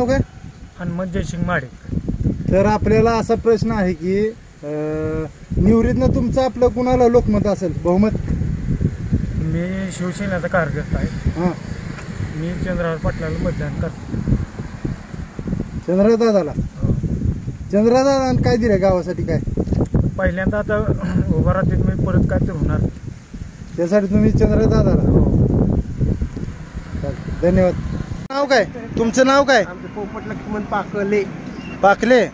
नाव काय? हनुमंत जयसिंग माडिक. तर आपल्याला असा प्रश्न आहे की निवृत्तीनं तुमचं आपलं कुणाला लोकमत असेल बहुमत? मी शिवसेनेचा कार्यकर्ता आहे. हां, मी चंद्रहार पाटलाला मतदान करतो. चंद्रदादाला. चंद्रदादा काय दिलं गावासाठी? काय पहिल्यांदा आता उभा राहते मी, परत काय तर होणार त्यासाठी तुम्ही चंद्रदादाला. धन्यवाद. नाव काय तुमचं? नाव काय? पोपट लक्ष्मण पाकले. पाकले.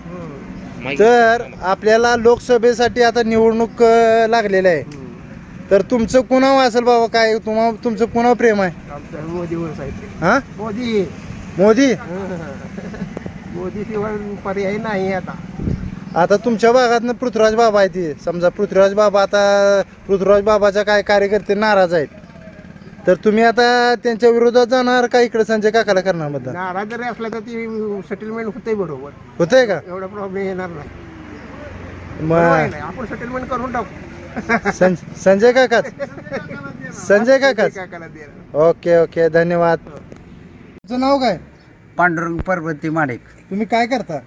तर आपल्याला लोकसभेसाठी आता निवडणूक लागलेली आहे, तर तुमचं कुणावर असेल बाबा? काय तुमचं कुणावर प्रेम आहे? मोदीवर साहेब. हा, मोदी. मोदी. मोदी शिवाय पर्याय नाही. आता तुमच्या भागातनं पृथ्वीराज बाबा आहे ते, समजा पृथ्वीराज बाबा, आता पृथ्वीराज बाबाच्या काय कार्यकर्ते नाराज आहेत, तर तुम्ही आता त्यांच्या विरोधात जाणार का इकडे संजय काकाला करणार मतदान? नाराज जरी असला तर ती सेटलमेंट होते. बरोबर होतंय का? एवढा प्रॉब्लेम येणार नाही. मग आपण सेटलमेंट करून टाकू. संजय काकाच. संजय काकाच. ओके ओके, धन्यवाद. तुमचं नाव काय? पांडुरंग पर्वती माडिक. तुम्ही काय करता?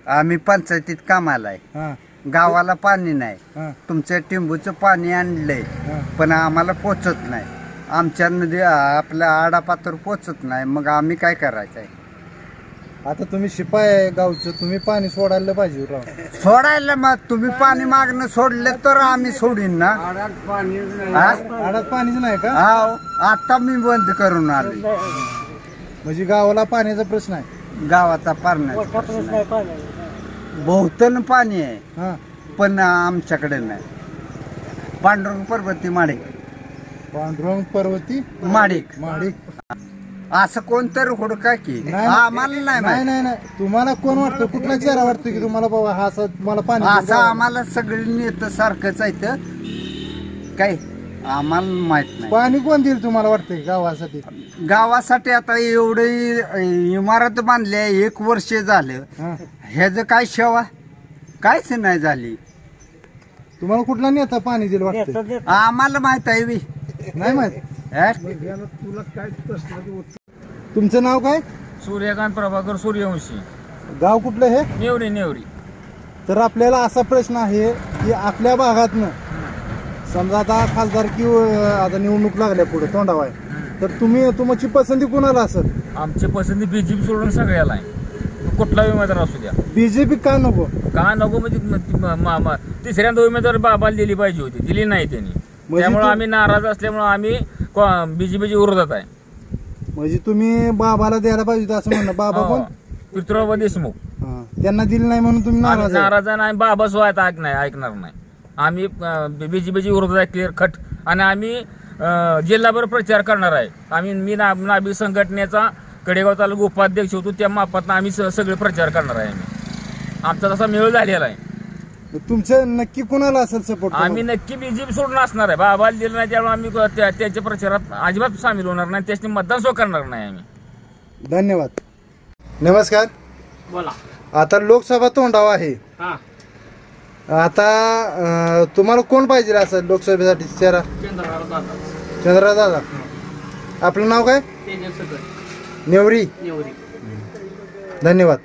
आम्ही पंचायतीत कामाला आहे. हा, गावाला पाणी नाही. हा, तुमच्या टिंबूचं पाणी आणलंय, हा. पण आम्हाला पोचत नाही. आमच्या नदी आपल्या आडापातर पोचत नाही. मग आम्ही काय करायचं आहे? आता तुम्ही शिपाई आहे गावचं, तुम्ही पाणी सोडायला पाहिजे राव. सोडायला मग तुम्ही पाणी मागणं सोडले तर आम्ही सोडीन ना. आडात पाणीच नाही का? हा, आता मी बंद करून आलो. म्हणजे गावाला पाण्याचा प्रश्न आहे. गावाचा पाण्याचा बहुतन पाणी आहे, हा, पण आमच्याकडे नाही. पांडुरंग पर्वती माडिक. पांडुरंग पर्वती माडिक. माडिक. असं कोणतरी हुडका की. नाही, आम्हाला नाही नाही माहित. नाही नाही, तुम्हाला कोण वाटतं? कुठला चेहरा वाटतो की तुम्हाला बाबा हा असं मला पाणी असं आम्हाला सगळी नेत सारखंच आहे तर काय आम्हाला माहित नाही. पाणी कोण देईल तुम्हाला वाटतंय गावासाठी? गावासाठी आता एवढी इमारत बांधली आहे, 1 वर्ष झालं. हा, ह्याचं काय सेवा कायच नाही झाली. तुम्हाला कुठला नेता पाणी देईल वाटतंय? आम्हाला माहित आहे बी. नाही माहित. हे? तुमचं नाव काय? सूर्यकांत प्रभाकर सूर्यवंशी. गाव कुठलं हे? नेवरी. नेवरी. तर आपल्याला असा प्रश्न आहे की आपल्या भागातनं समजा आता खासदार आता निवडणूक लागल्या पुढे तोंडावा आहे, तर तुमची पसंती कुणाला असेल? आमची पसंती बीजेपी सोडून सगळ्याला आहे. कुठला उमेदवार असू द्या. बीजेपी का नको? का नको म्हणजे तिसऱ्यांदा उमेदवार बाबाला दिली पाहिजे होती, दिली नाही त्यांनी. त्यामुळे आम्ही नाराज असल्यामुळे आम्ही बीजेपीच्या विरोधात आहे. म्हणजे तुम्ही बाबाला द्यायला पाहिजे असं म्हणणं. बाबा कोण? पृथ्वीराज देशमुख. हा, त्यांना दिलं नाही म्हणून तुम्ही नाराज आहे? नाराज नाही. बाबा सोय ऐकणार नाही. आम्ही बीजेपीच्या विरोधात आहे, क्लिअर खट. आणि आम्ही जिल्हाभर प्रचार करणार आहे. मी नाभिक संघटनेचा कडेगाव तालुका उपाध्यक्ष होतो, त्या मापात आम्ही सगळे प्रचार करणार आहे. आमचा तसा मेळ झालेला आहे. तुमचं नक्की कुणाला असेल सपोर्ट? आम्ही नक्की बीजेपी सोडून असणार आहे. बाबाला दिलं नाही त्यामुळे आम्ही त्याच्या प्रचारात अजिबात सामील होणार नाही, त्याची मतदान सो करणार नाही आम्ही. धन्यवाद. नमस्कार. बोला. आता लोकसभा तोंडावा आहे. आता तुम्हाला कोण पाहिजे असं लोकसभेसाठी चेहरा? चंद्रहार दादा. आपलं नाव काय? नेवरी. धन्यवाद.